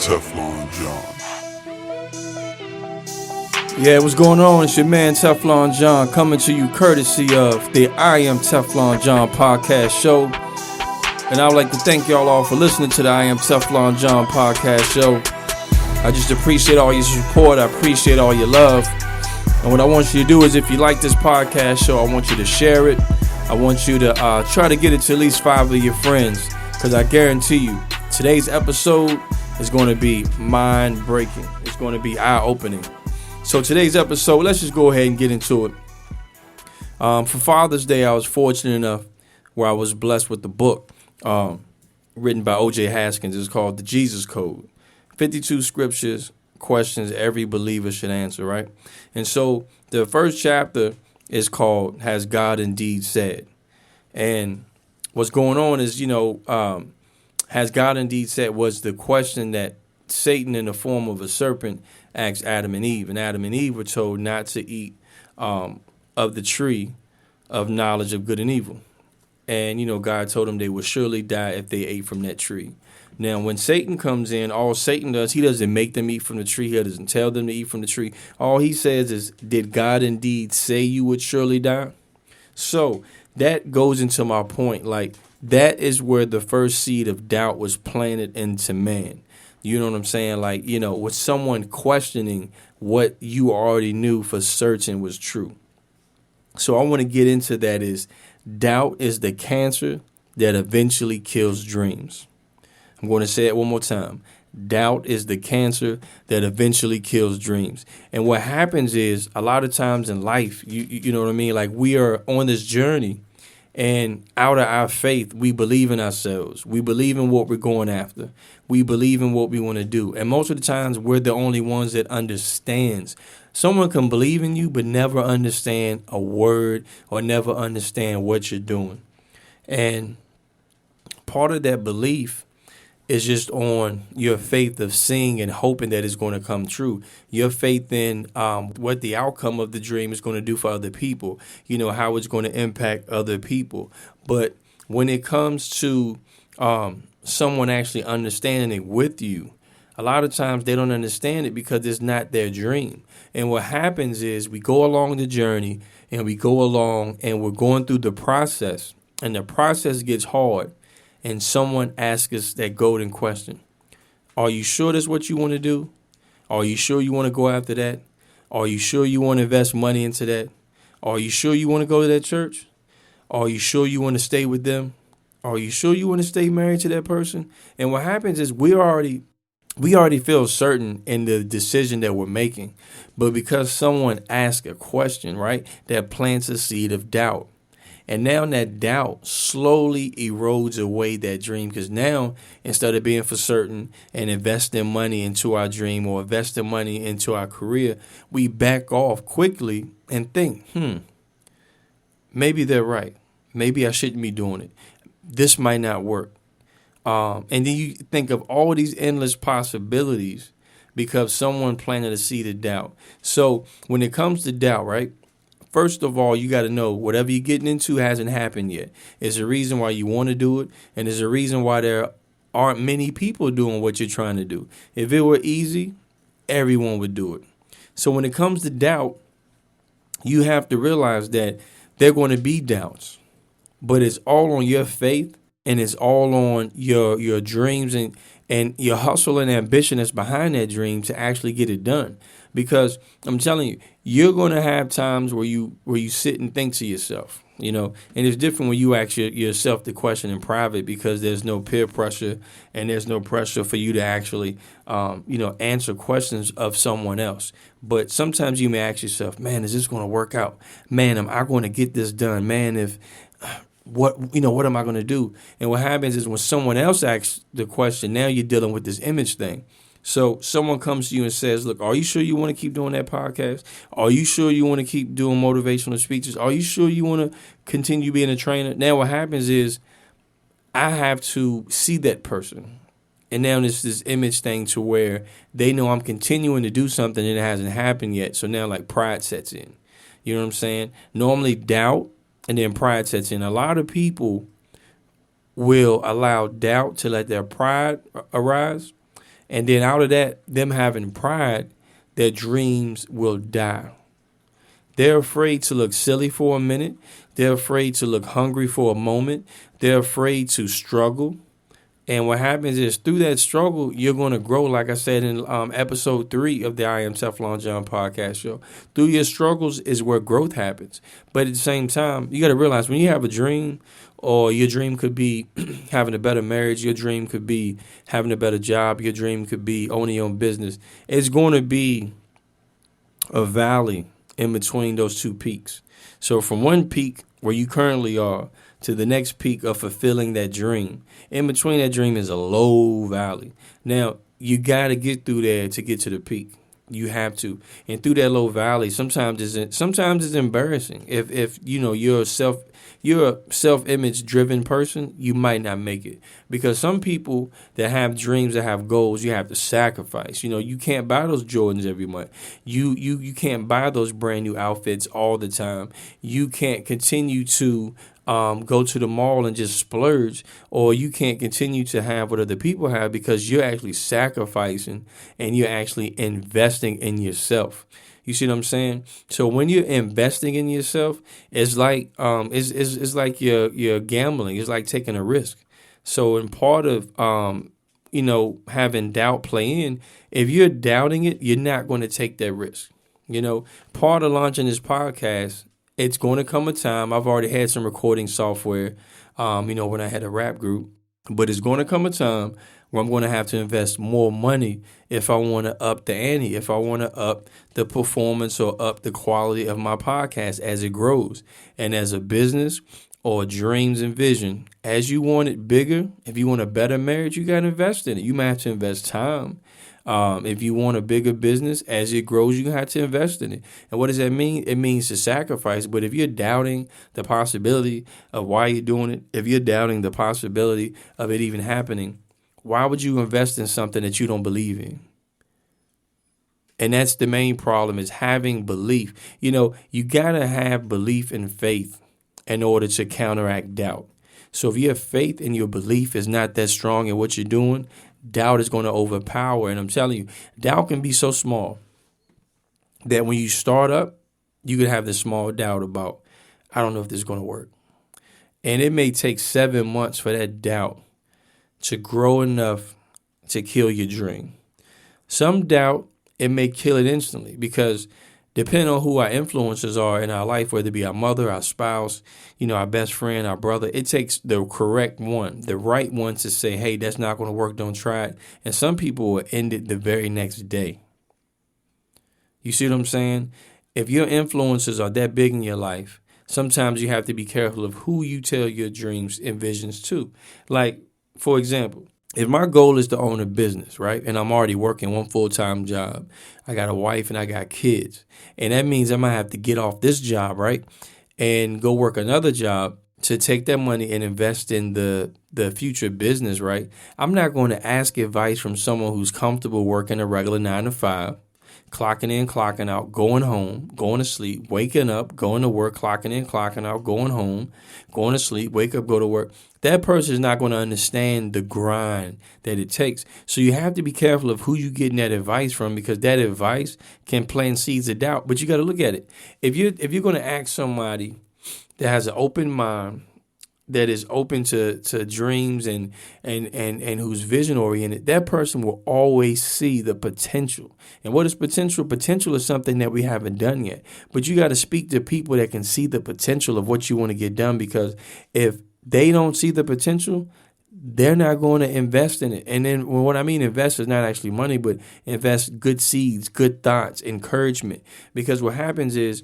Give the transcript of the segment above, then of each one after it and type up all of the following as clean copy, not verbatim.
Teflon John. Yeah, what's going on? It's your man Teflon John coming to you courtesy of the I Am Teflon John podcast show. And I would like to thank y'all all for listening to the I Am Teflon John podcast show. I just appreciate all your support. I appreciate all your love. And what I want you to do is, if you like this podcast show, I want you to share it. I want you to try to get it to at least 5 of your friends, because I guarantee you today's episode is going to be mind-breaking. It's going to be eye-opening. So today's episode, let's just go ahead and get into it. For Father's Day, I was fortunate enough where I was blessed with the book written by O.J. Haskins. It's called The Jesus Code. 52 scriptures, questions every believer should answer, right? And so the first chapter is called Has God Indeed Said? And what's going on is, has God indeed said was the question that Satan, in the form of a serpent, asked Adam and Eve. And Adam and Eve were told not to eat of the tree of knowledge of good and evil. And, God told them they would surely die if they ate from that tree. Now, when Satan comes in, all Satan does, he doesn't make them eat from the tree. He doesn't tell them to eat from the tree. All he says is, did God indeed say you would surely die? So that goes into my point. Like, that is where the first seed of doubt was planted into man. You know what I'm saying? Like, with someone questioning what you already knew for certain was true. So I want to get into that is doubt is the cancer that eventually kills dreams. I'm going to say it one more time. Doubt is the cancer that eventually kills dreams. And what happens is a lot of times in life, you know what I mean? Like, we are on this journey, and out of our faith, we believe in ourselves. We believe in what we're going after. We believe in what we want to do. And most of the times, we're the only ones that understands. Someone can believe in you, but never understand a word or never understand what you're doing. And part of that belief is just on your faith of seeing and hoping that it's going to come true. Your faith in what the outcome of the dream is going to do for other people, how it's going to impact other people. But when it comes to someone actually understanding it with you, a lot of times they don't understand it because it's not their dream. And what happens is we go along the journey and we go along and we're going through the process, and the process gets hard. And someone asks us that golden question. Are you sure that's what you want to do? Are you sure you want to go after that? Are you sure you want to invest money into that? Are you sure you want to go to that church? Are you sure you want to stay with them? Are you sure you want to stay married to that person? And what happens is we already feel certain in the decision that we're making. But because someone asks a question, right, that plants a seed of doubt. And now that doubt slowly erodes away that dream, because now instead of being for certain and investing money into our dream or investing money into our career, we back off quickly and think, maybe they're right. Maybe I shouldn't be doing it. This might not work. And then you think of all these endless possibilities because someone planted a seed of doubt. So when it comes to doubt, right? First of all, you got to know whatever you're getting into hasn't happened yet. There's a reason why you want to do it, and there's a reason why there aren't many people doing what you're trying to do. If it were easy, everyone would do it. So when it comes to doubt, you have to realize that there are going to be doubts, but it's all on your faith, and it's all on your dreams and your hustle and ambition that's behind that dream to actually get it done. Because I'm telling you, you're going to have times where you sit and think to yourself, and it's different when you ask yourself the question in private, because there's no peer pressure and there's no pressure for you to actually, answer questions of someone else. But sometimes you may ask yourself, man, is this going to work out? Man, am I going to get this done? Man, what am I going to do? And what happens is when someone else asks the question, now you're dealing with this image thing. So someone comes to you and says, look, are you sure you want to keep doing that podcast? Are you sure you want to keep doing motivational speeches? Are you sure you want to continue being a trainer? Now what happens is I have to see that person. And now there's this image thing to where they know I'm continuing to do something and it hasn't happened yet. So now like pride sets in. You know what I'm saying? Normally doubt and then pride sets in. A lot of people will allow doubt to let their pride arise. And then out of that, them having pride, their dreams will die. They're afraid to look silly for a minute. They're afraid to look hungry for a moment. They're afraid to struggle. And what happens is through that struggle, you're going to grow, like I said in episode 3 of the I Am Teflon John podcast show. Through your struggles is where growth happens. But at the same time, you got to realize when you have a dream, or your dream could be having a better marriage, your dream could be having a better job, your dream could be owning your own business, it's going to be a valley in between those two peaks. So from one peak where you currently are to the next peak of fulfilling that dream, in between that dream is a low valley. Now, you got to get through there to get to the peak. You have to. And through that low valley, sometimes it's embarrassing. If you know you're a self-image driven person, you might not make it. Because some people that have dreams, that have goals, you have to sacrifice. You know, you can't buy those Jordans every month. You can't buy those brand new outfits all the time. You can't continue to go to the mall and just splurge, or you can't continue to have what other people have, because you're actually sacrificing and you're actually investing in yourself. You see what I'm saying? So when you're investing in yourself, it's like it's like you're gambling. It's like taking a risk. So in part of having doubt play in, if you're doubting it, you're not going to take that risk. You know, part of launching this podcast, it's going to come a time. I've already had some recording software, when I had a rap group, but it's going to come a time where I'm going to have to invest more money if I want to up the ante, if I want to up the performance or up the quality of my podcast as it grows. And as a business or dreams and vision, as you want it bigger, if you want a better marriage, you got to invest in it. You might have to invest time. If you want a bigger business, as it grows, you have to invest in it. And what does that mean? It means to sacrifice. But if you're doubting the possibility of why you're doing it, if you're doubting the possibility of it even happening, why would you invest in something that you don't believe in? And that's the main problem, is having belief. You know, you got to have belief and faith in order to counteract doubt. So if your faith and your belief is not that strong in what you're doing, doubt is going to overpower. And I'm telling you, doubt can be so small that when you start up, you could have this small doubt about, I don't know if this is going to work. And it may take 7 months for that doubt to grow enough to kill your dream. Some doubt, it may kill it instantly, because depending on who our influencers are in our life, whether it be our mother, our spouse, our best friend, our brother, it takes the correct one, the right one, to say, hey, that's not going to work, don't try it. And some people will end it the very next day. You see what I'm saying? If your influencers are that big in your life, sometimes you have to be careful of who you tell your dreams and visions to. Like, for example, if my goal is to own a business, right, and I'm already working one full-time job, I got a wife and I got kids, and that means I might have to get off this job, right, and go work another job to take that money and invest in the future business, right? I'm not going to ask advice from someone who's comfortable working a regular 9 to 5, clocking in, clocking out, going home, going to sleep, waking up, going to work, clocking in, clocking out, going home, going to sleep, wake up, go to work. That person is not going to understand the grind that it takes. So you have to be careful of who you're getting that advice from, because that advice can plant seeds of doubt. But you got to look at it. If you're going to ask somebody that has an open mind, that is open to dreams and who's vision oriented, that person will always see the potential. And what is potential? Potential is something that we haven't done yet. But you got to speak to people that can see the potential of what you want to get done, because if they don't see the potential, they're not going to invest in it. And then what I mean invest is not actually money, but invest good seeds, good thoughts, encouragement. Because what happens is,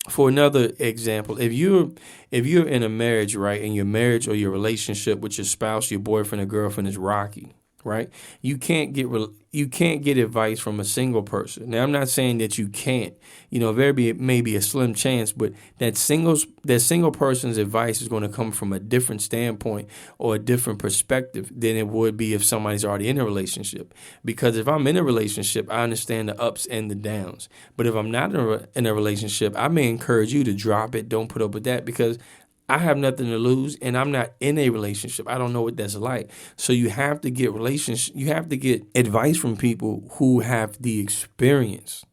for another example, if you're in a marriage, right, and your marriage or your relationship with your spouse, your boyfriend or girlfriend is rocky, right? You can't get advice from a single person. Now, I'm not saying that you can't. It may be a slim chance, but that single person's advice is going to come from a different standpoint or a different perspective than it would be if somebody's already in a relationship. Because if I'm in a relationship, I understand the ups and the downs. But if I'm not in a relationship, I may encourage you to drop it. Don't put up with that, because I have nothing to lose, and I'm not in a relationship. I don't know what that's like. So you have to get you have to get advice from people who have the experience.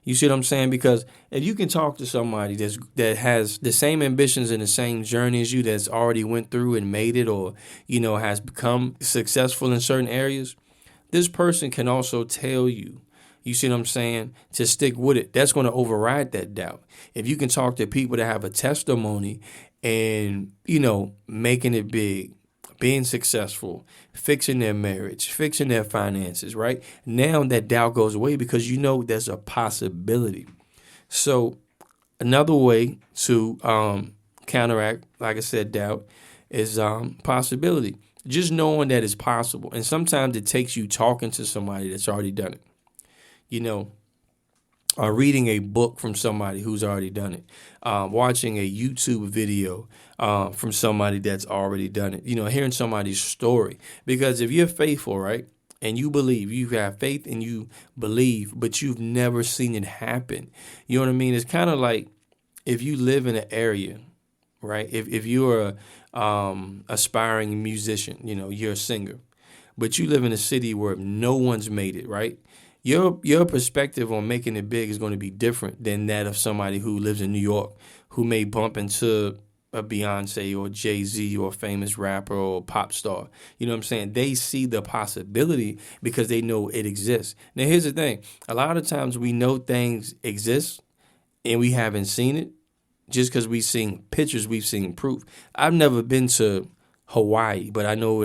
You see what I'm saying? Because if you can talk to somebody that has the same ambitions and the same journey as you, that's already went through and made it, or has become successful in certain areas, this person can also tell you. You see what I'm saying? To stick with it. That's going to override that doubt. If you can talk to people that have a testimony and, making it big, being successful, fixing their marriage, fixing their finances, right? Now that doubt goes away because there's a possibility. So another way to counteract, like I said, doubt is possibility. Just knowing that it's possible. And sometimes it takes you talking to somebody that's already done it. Or reading a book from somebody who's already done it, watching a YouTube video from somebody that's already done it, hearing somebody's story. Because if you're faithful, right, and you believe, you have faith and you believe, but you've never seen it happen, you know what I mean? It's kind of like if you live in an area, right, if you're a aspiring musician, you're a singer, but you live in a city where no one's made it, right? Your perspective on making it big is going to be different than that of somebody who lives in New York, who may bump into a Beyonce or Jay-Z or a famous rapper or pop star. You know what I'm saying? They see the possibility because they know it exists. Now, here's the thing. A lot of times we know things exist and we haven't seen it just because we've seen pictures, we've seen proof. I've never been to Hawaii, but I know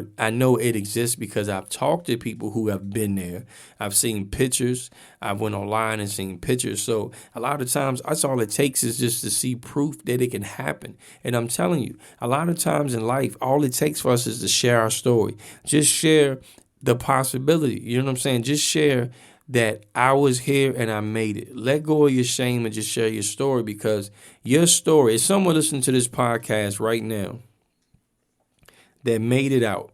it exists because I've talked to people who have been there. I've seen pictures. I went online and seen pictures. So a lot of times that's all it takes is just to see proof that it can happen. And I'm telling you, a lot of times in life, all it takes for us is to share our story. Just share the possibility. You know what I'm saying? Just share that I was here and I made it. Let go of your shame and just share your story, because your story, if someone listening to this podcast right now that made it out,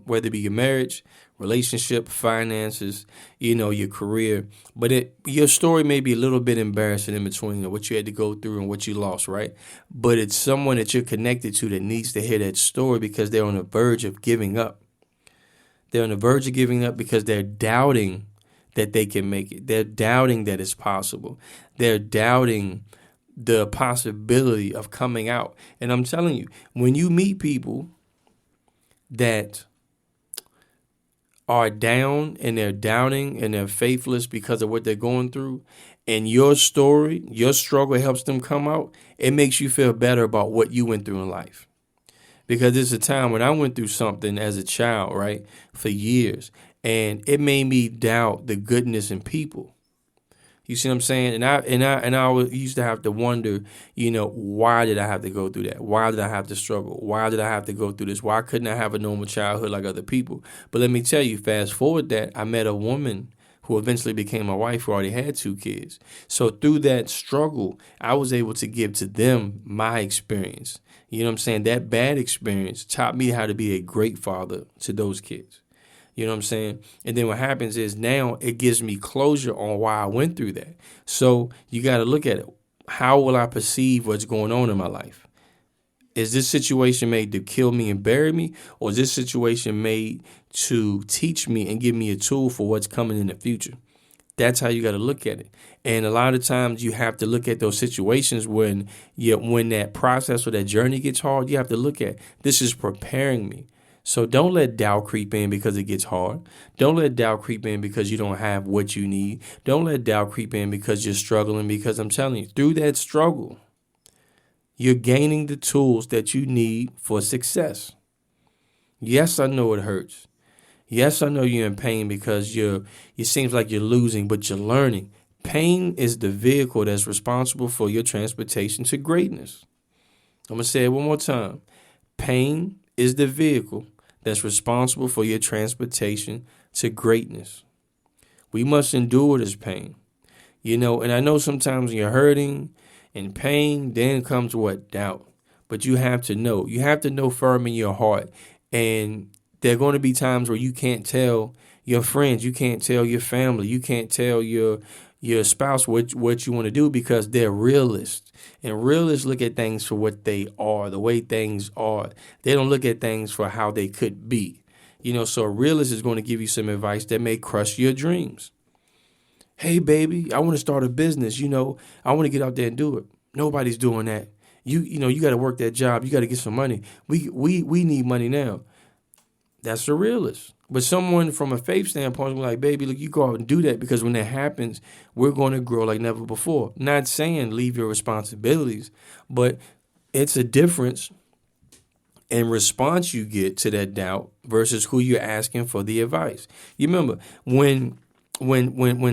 whether it be your marriage, relationship, finances, your career, but your story may be a little bit embarrassing in between what you had to go through and what you lost, right? But it's someone that you're connected to that needs to hear that story because they're on the verge of giving up. They're on the verge of giving up because they're doubting that they can make it. They're doubting that it's possible. They're doubting the possibility of coming out. And I'm telling you, when you meet people that are down and they're doubting and they're faithless because of what they're going through, and your story, your struggle helps them come out, it makes you feel better about what you went through in life. Because there's a time when I went through something as a child, right, for years, and it made me doubt the goodness in people. You see what I'm saying? And I used to have to wonder, why did I have to go through that? Why did I have to struggle? Why did I have to go through this? Why couldn't I have a normal childhood like other people? But let me tell you, fast forward that, I met a woman who eventually became my wife, who already had 2 kids. So through that struggle, I was able to give to them my experience. You know what I'm saying? That bad experience taught me how to be a great father to those kids. You know what I'm saying? And then what happens is now it gives me closure on why I went through that. So you got to look at it. How will I perceive what's going on in my life? Is this situation made to kill me and bury me? Or is this situation made to teach me and give me a tool for what's coming in the future? That's how you got to look at it. And a lot of times you have to look at those situations when that process or that journey gets hard. You have to look at, this is preparing me. So don't let doubt creep in because it gets hard. Don't let doubt creep in because you don't have what you need. Don't let doubt creep in because you're struggling, because I'm telling you, through that struggle, you're gaining the tools that you need for success. Yes, I know it hurts. Yes, I know you're in pain because it seems like you're losing, but you're learning. Pain is the vehicle that's responsible for your transportation to greatness. I'm going to say it one more time. Pain is the vehicle that's responsible for your transportation to greatness. We must endure this pain, and I know sometimes when you're hurting and pain, then comes what? Doubt. But you have to know firm in your heart. And there are going to be times where you can't tell your friends, you can't tell your family, you can't tell your your spouse what you want to do because they're realists. And realists look at things for what they are, the way things are. They don't look at things for how they could be. So a realist is going to give you some advice that may crush your dreams. Hey, baby, I want to start a business. I want to get out there and do it. Nobody's doing that. You got to work that job. You got to get some money. We need money now. That's a realist. But someone from a faith standpoint will be like, baby, look, you go out and do that because when that happens, we're going to grow like never before. Not saying leave your responsibilities, but it's a difference in response you get to that doubt versus who you're asking for the advice. You remember when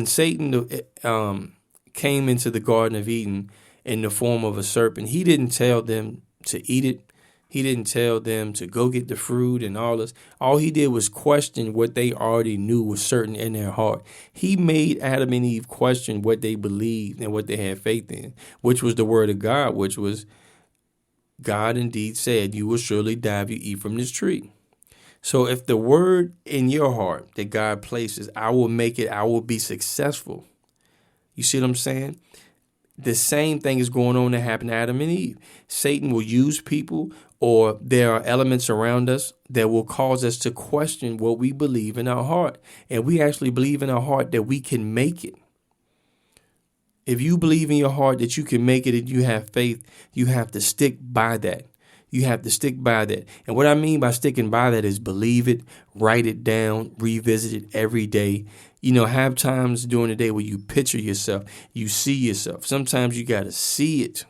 Satan came into the Garden of Eden in the form of a serpent, he didn't tell them to eat it. He didn't tell them to go get the fruit and all this. All he did was question what they already knew was certain in their heart. He made Adam and Eve question what they believed and what they had faith in, which was the word of God, which was God indeed said, you will surely die if you eat from this tree. So if the word in your heart that God places, I will make it, I will be successful. You see what I'm saying? The same thing is going on that happened to Adam and Eve. Satan will use people, or there are elements around us that will cause us to question what we believe in our heart. And we actually believe in our heart that we can make it. If you believe in your heart that you can make it and you have faith, you have to stick by that. You have to stick by that. And what I mean by sticking by that is believe it, write it down, revisit it every day. Have times during the day where you picture yourself, you see yourself. Sometimes you got to see it.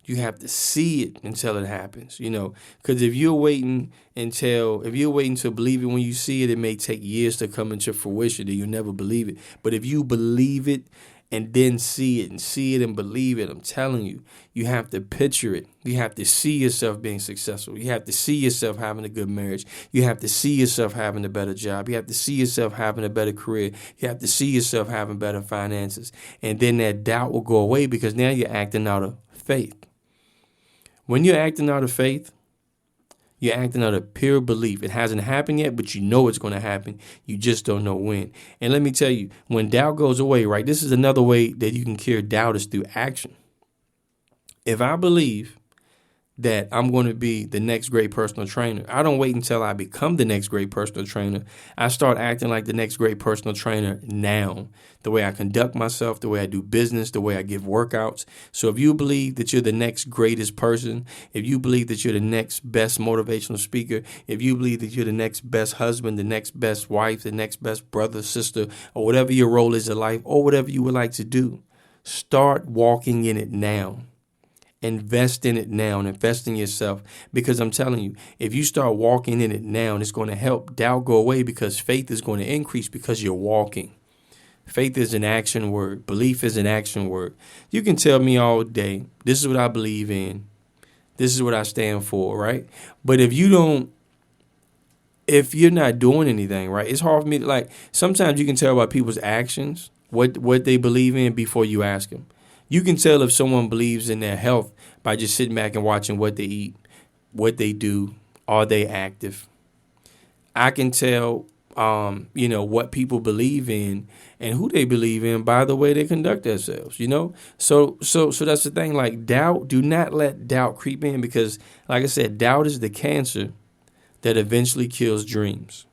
You have to see it until it happens, because if you're waiting to believe it when you see it, it may take years to come into fruition and you'll never believe it. But if you believe it and then see it and believe it, I'm telling you, you have to picture it. You have to see yourself being successful. You have to see yourself having a good marriage. You have to see yourself having a better job. You have to see yourself having a better career. You have to see yourself having better finances. And then that doubt will go away because now you're acting out of faith. When you're acting out of faith, you're acting out of pure belief. It hasn't happened yet, but you know it's going to happen. You just don't know when. And let me tell you, when doubt goes away, right, this is another way that you can cure doubt is through action. If I believe that I'm going to be the next great personal trainer, I don't wait until I become the next great personal trainer. I start acting like the next great personal trainer now. The way I conduct myself, the way I do business, the way I give workouts. So if you believe that you're the next greatest person, if you believe that you're the next best motivational speaker, if you believe that you're the next best husband, the next best wife, the next best brother, sister, or whatever your role is in life, or whatever you would like to do, start walking in it now. Invest in it now and invest in yourself, because I'm telling you, if you start walking in it now, it's going to help doubt go away because faith is going to increase because you're walking. Faith is an action word. Belief is an action word. You can tell me all day, this is what I believe in. This is what I stand for, right? But if you're not doing anything, right, it's hard for me to, sometimes you can tell by people's actions what they believe in before you ask them. You can tell if someone believes in their health by just sitting back and watching what they eat, what they do, are they active? I can tell, what people believe in and who they believe in by the way they conduct themselves, So that's the thing. Like doubt, do not let doubt creep in because, like I said, doubt is the cancer that eventually kills dreams.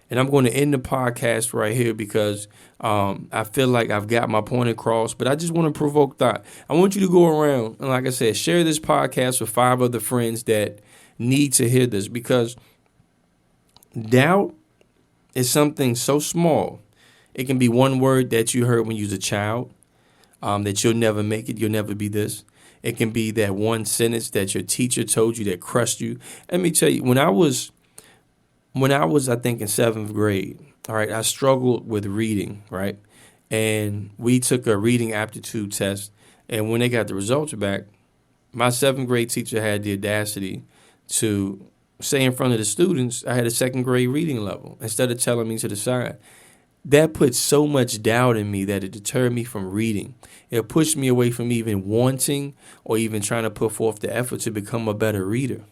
And I'm going to end the podcast right here because I feel like I've got my point across, but I just want to provoke thought. I want you to go around and, like I said, share this podcast with 5 other friends that need to hear this, because doubt is something so small. It can be one word that you heard when you was a child, that you'll never make it, you'll never be this. It can be that one sentence that your teacher told you that crushed you. Let me tell you, when I was, I think, in 7th grade, all right, I struggled with reading, right? And we took a reading aptitude test. And when they got the results back, my 7th grade teacher had the audacity to say in front of the students, I had a 2nd grade reading level instead of telling me to the side. That put so much doubt in me that it deterred me from reading. It pushed me away from even wanting or even trying to put forth the effort to become a better reader.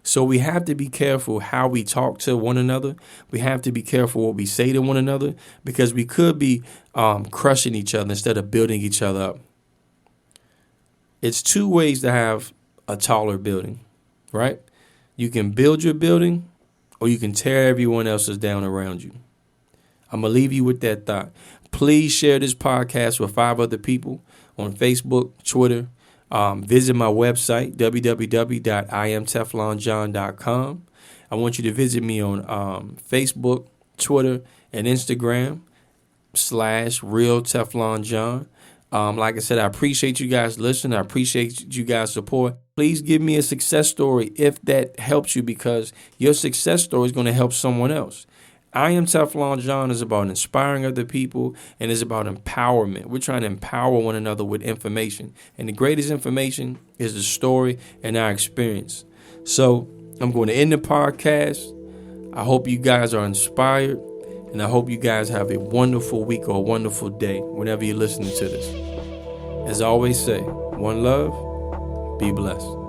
So we have to be careful how we talk to one another. We have to be careful what we say to one another, because we could be crushing each other instead of building each other up. It's two ways to have a taller building, right? You can build your building, or you can tear everyone else's down around you. I'm going to leave you with that thought. Please share this podcast with 5 other people on Facebook, Twitter. Visit my website, www.imteflonjohn.com. I want you to visit me on Facebook, Twitter, and Instagram /RealTeflonJohn. Like I said, I appreciate you guys listening. I appreciate you guys' support. Please give me a success story if that helps you, because your success story is going to help someone else. I Am Teflon John is about inspiring other people, and it's about empowerment. We're trying to empower one another with information. And the greatest information is the story and our experience. So I'm going to end the podcast. I hope you guys are inspired, and I hope you guys have a wonderful week or a wonderful day whenever you're listening to this. As I always say, one love, be blessed.